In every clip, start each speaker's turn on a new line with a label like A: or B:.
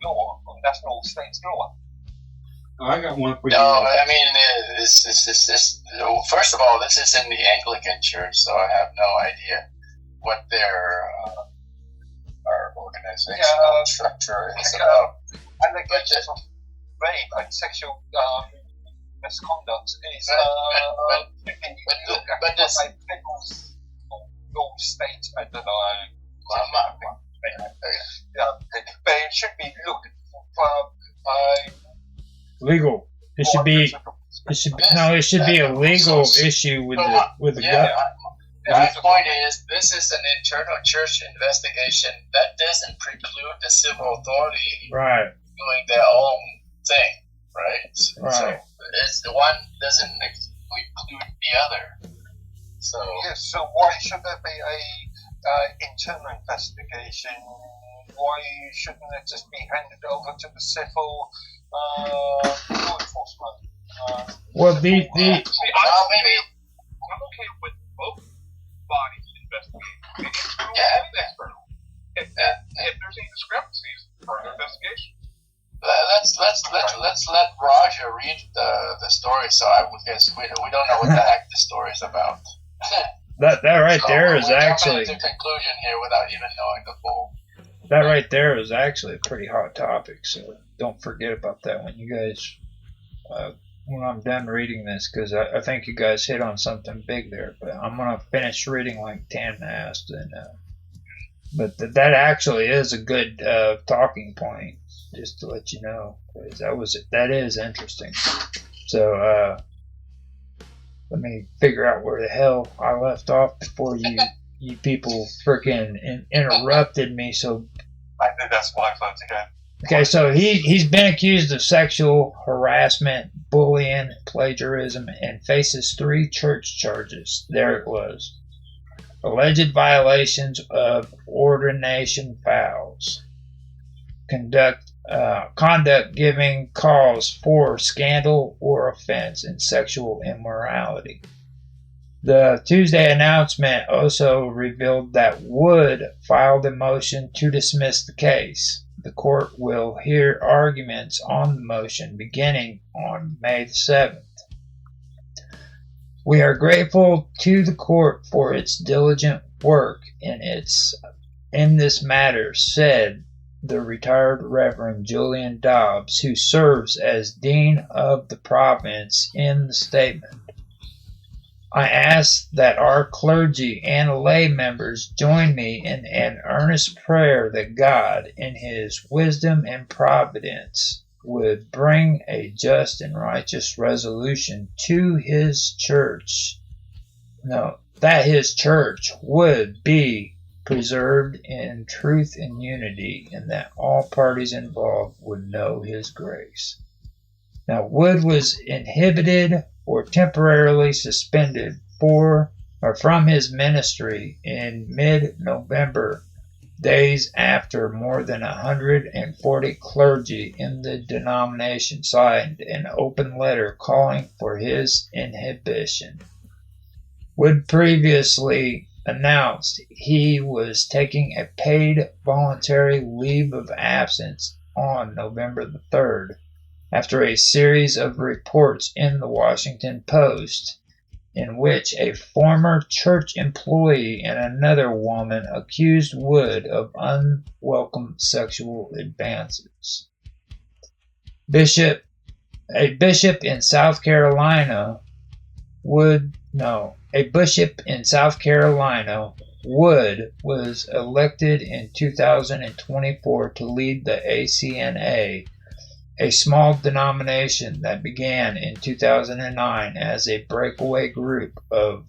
A: law, on national state's law.
B: Oh, I got one for you.
C: No, I mean, this. First of all, this is in the Anglican Church, so I have no idea what their organizational structure is about.
A: Allegations of rape and sexual misconduct is but this state. I don't know. But it should be looked by
D: legal. It should be a legal issue with the government.
C: My point is, this is an internal church investigation that doesn't preclude the civil authority doing their own thing, right? So it's the one doesn't preclude the other. So
A: yes. So why should there be a internal investigation? Why shouldn't it just be handed over to the civil law enforcement?
D: Well,
E: maybe I'm okay with both bodies investigating. External. If there's any discrepancies, further investigation.
C: Let's let Roger read the story. So I guess we don't know what the heck the story is about.
D: That right there is actually
C: we're jumping to conclusion here without even knowing the full.
D: That right there is actually a pretty hot topic. So don't forget about that when you guys. When I'm done reading this, because I think you guys hit on something big there, but I'm going to finish reading like Tam asked. But that actually is a good talking point, just to let you know, because that is interesting. So let me figure out where the hell I left off before you people freaking interrupted me. So
A: I think that's my fault again.
D: Okay, so he's been accused of sexual harassment, bullying, plagiarism, and faces 3 church charges. There it was. Alleged violations of ordination vows. Conduct giving cause for scandal or offense in sexual immorality. The Tuesday announcement also revealed that Wood filed a motion to dismiss the case. The court will hear arguments on the motion beginning on May 7th. We are grateful to the court for its diligent work in this matter, said the retired Reverend Julian Dobbs, who serves as Dean of the province, in the statement. I ask that our clergy and lay members join me in an earnest prayer that God, in His wisdom and providence, would bring a just and righteous resolution to His church. That His church would be preserved in truth and unity, and that all parties involved would know His grace. Now, Wood was inhibited or temporarily suspended from his ministry in mid-November, days after more than 140 clergy in the denomination signed an open letter calling for his inhibition. Wood previously announced he was taking a paid voluntary leave of absence on November the 3rd, after a series of reports in the Washington Post in which a former church employee and another woman accused Wood of unwelcome sexual advances. A bishop in South Carolina, Wood was elected in 2024 to lead the ACNA, a small denomination that began in 2009 as a breakaway group of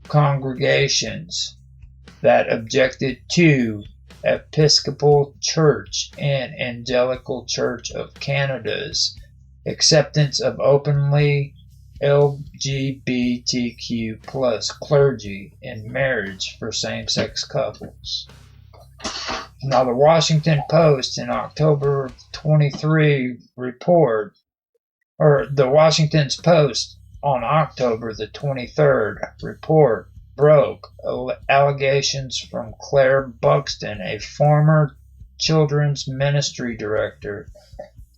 D: congregations that objected to Episcopal Church and Evangelical Church of Canada's acceptance of openly LGBTQ plus clergy in marriage for same-sex couples. Now, the Washington Post in October 23 the Washington Post on October the 23rd report broke allegations from Claire Buxton, a former children's ministry director,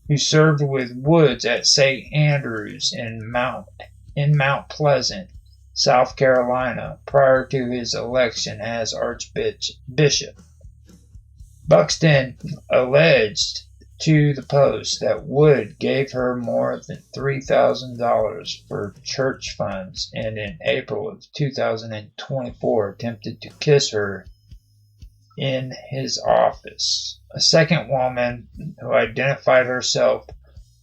D: who served with Woods at St. Andrews in Mount Pleasant, South Carolina, prior to his election as Archbishop. Buxton alleged to the Post that Wood gave her more than $3,000 for church funds, and in April of 2024 attempted to kiss her in his office. A second woman, who identified herself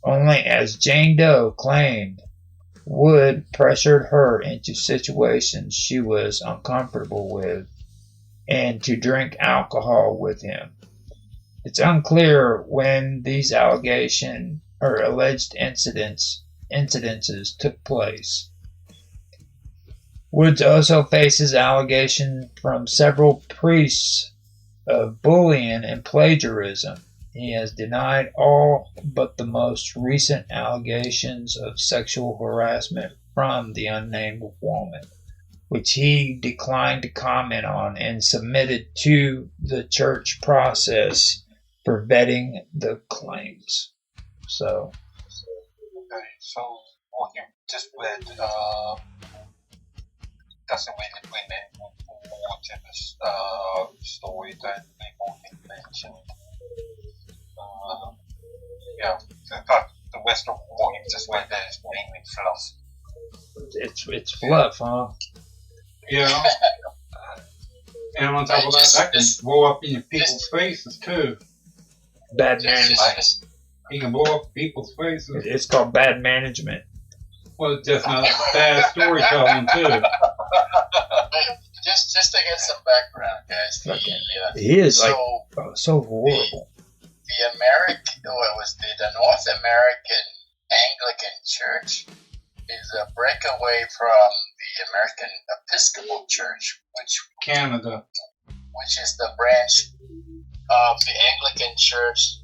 D: only as Jane Doe, claimed Wood pressured her into situations she was uncomfortable with and to drink alcohol with him. It's unclear when these allegation or alleged incidences took place. Woods also faces allegations from several priests of bullying and plagiarism. He has denied all but the most recent allegations of sexual harassment from the unnamed woman, which he declined to comment on and submitted to the church process for vetting the claims. So
A: what you just read doesn't really bring in more to the story that people mentioned. The rest of what you just read there is mainly fluff.
D: It's fluff, huh?
B: Yeah. And on top of that can blow up in people's faces too.
D: Bad management.
B: He can blow up people's faces.
D: It's called bad management.
B: Well, it's just not bad storytelling too.
C: Just to get some background, guys.
D: He is so horrible.
C: The North American Anglican Church is a breakaway from the American Episcopal Church, which is the branch of the Anglican Church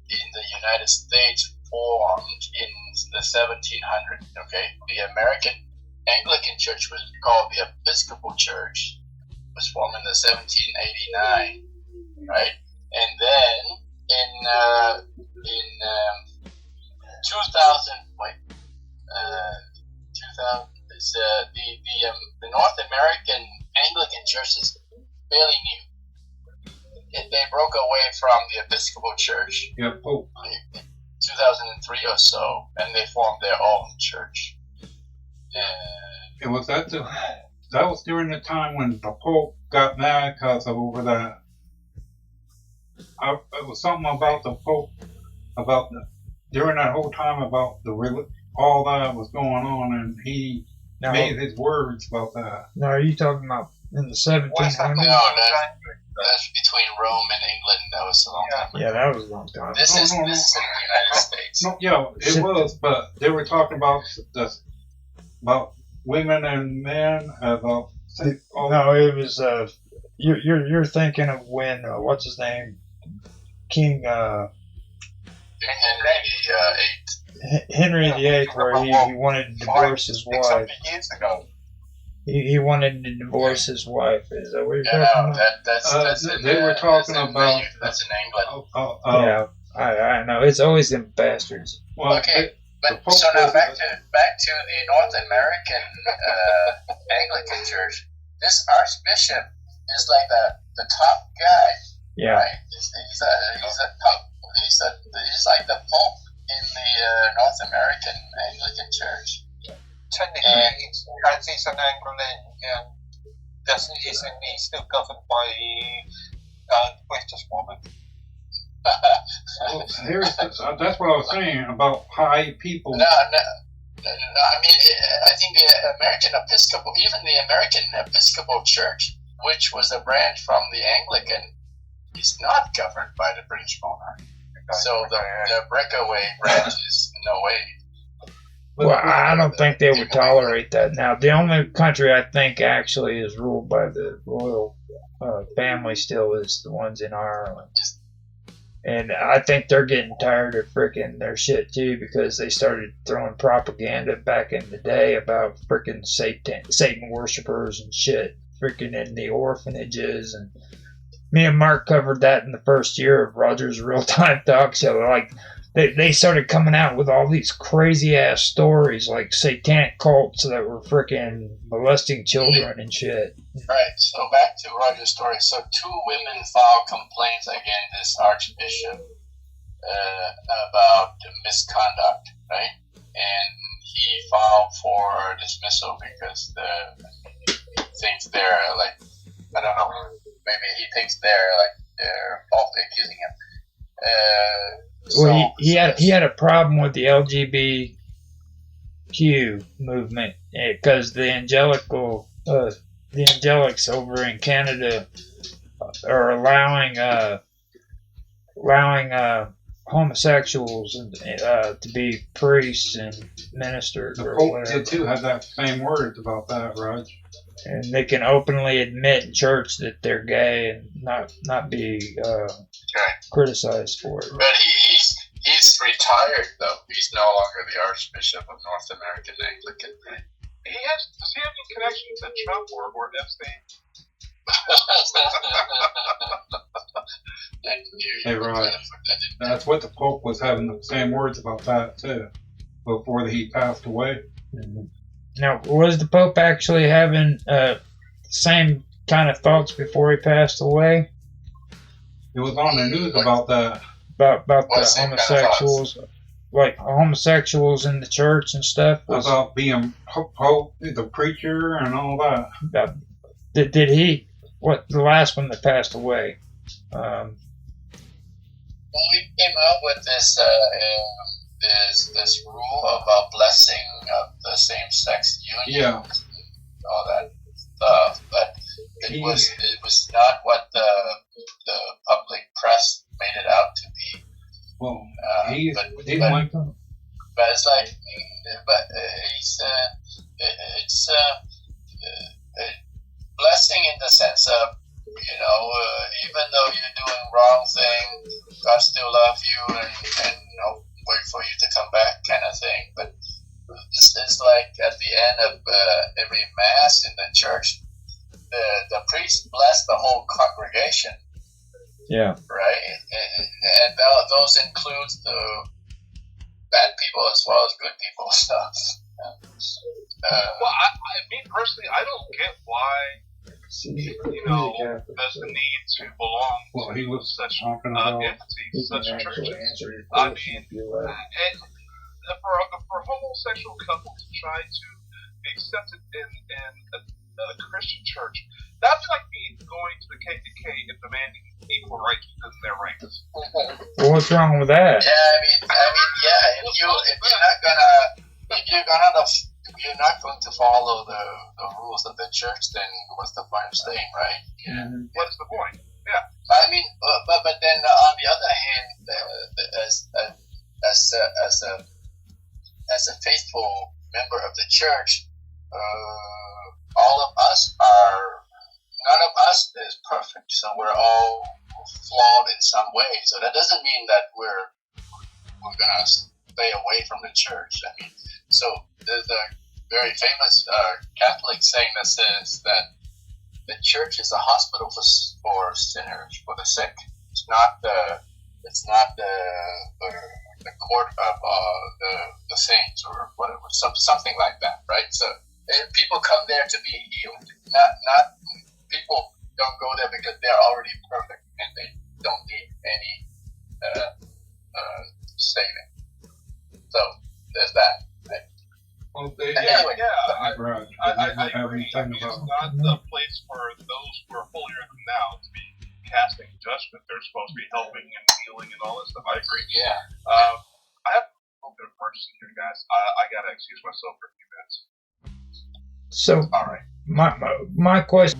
C: in the United States formed in the 1700s. Okay, the American Anglican Church was called the Episcopal Church, was formed in the 1789, right? And then in 2000, the North American Anglican Church is fairly new. They broke away from the Episcopal Church in 2003 or so, and they formed their own church.
B: And was that was during the time when the Pope got mad because of over that. It was something about the Pope, during that whole time about all that was going on, and he made his words about that.
D: No, are you talking about in the 1700s?
C: No, that's between Rome and England. That was a long time ago.
D: Yeah, that was a long time.
C: This is in the United States.
B: No, yeah, it was, but they were talking about women and men about.
D: No, it was. You're thinking of when what's his name, King Henry VIII, where he wanted to divorce his wife.
A: Years ago.
D: He wanted to divorce his wife. Is that what you're talking about?
B: They were talking about.
C: That's in England.
D: Yeah, I know. It's always them bastards.
B: Well,
C: okay, but so now back to the North American Anglican Church. This Archbishop is like the top guy.
D: Yeah.
C: Right? He's like the Pope in the North American Anglican Church.
A: Technically, as he's an Anglican, isn't he still governed by the British woman?
B: Well, that's what I was saying about high people.
C: No. I mean, I think the American Episcopal Church, which was a branch from the Anglican, is not governed by the British monarch. So the breakaway branch is no way.
D: Well, I don't think they would tolerate that now. The only country I think actually is ruled by the royal family still is the ones in Ireland. And I think they're getting tired of freaking their shit too, because they started throwing propaganda back in the day about freaking Satan worshippers and shit, freaking in the orphanages and Me and Mark covered that in the first year of Roger's real-time talk show. Like, they started coming out with all these crazy-ass stories, like satanic cults that were freaking molesting children and shit.
C: Right, so back to Roger's story. So 2 women filed complaints against this archbishop about misconduct, right? And he filed for dismissal because he thinks they're like, I don't know, maybe he thinks they're falsely accusing him.
D: Well, he had a problem with the LGBTQ movement because the angelics over in Canada are allowing homosexuals to be priests and ministers.
B: The Pope did too have that same words about that, Raj.
D: And they can openly admit in church that they're gay and not be criticized for it.
C: But he's retired though. He's no longer the Archbishop of North American Anglican.
E: Does he have any connection to Trump or Epstein?
B: Hey, Raj, that's what the Pope was having the same words about that too, before he passed away.
D: Mm-hmm. Now, was the Pope actually having the same kind of thoughts before he passed away?
B: It was on the news about that.
D: About the homosexuals, like homosexuals in the church and stuff.
B: About being Pope, the preacher, and all that.
D: Did he? What the last one that passed away?
C: Well, we came up with this rule about blessing of the same-sex union.
B: Yeah.
C: All that stuff, but it was not what the public press made it out to be.
B: Well,
C: but it's like, it's blessing in the sense of, even though you're doing wrong thing, God still loves you and wait for you to come back, kind of thing. But this is like at the end of every mass in the church, the priest blessed the whole congregation.
D: Yeah.
C: Right? And those include the bad people as well as good people stuff.
E: Well, me personally, I don't get why, there's the need to belong to such entities, such churches. I mean, and for homosexual couples to try to be accepted in a Christian church, that'd be like me going to the KKK and demanding equal rights because of their race.
D: Well, what's wrong with that?
C: Yeah, if you're not going to follow the rules of the church, then what's the point of staying, right?
E: Yeah. What's the point? Yeah.
C: I mean, but then on the other hand, as a faithful member of the church, none of us is perfect, so we're all flawed in some way. So that doesn't mean that we're gonna stay away from the church. I mean, so there's a very famous Catholic saying that says that the church is a hospital for sinners, for the sick. It's not the court of the saints or whatever, something like that, right? So people come there to be healed. Not people don't go there because they're already perfect and they don't need any saving. So there's that. Right?
B: Well,
E: anyway, I
B: agree.
E: It's not the place for those who are holier than thou to be casting judgment. They're supposed to be helping and healing and all that stuff. I agree.
C: Yeah.
E: I have a little bit of emergency here, guys. I gotta excuse myself for a few minutes.
D: So,
E: all right.
D: My question.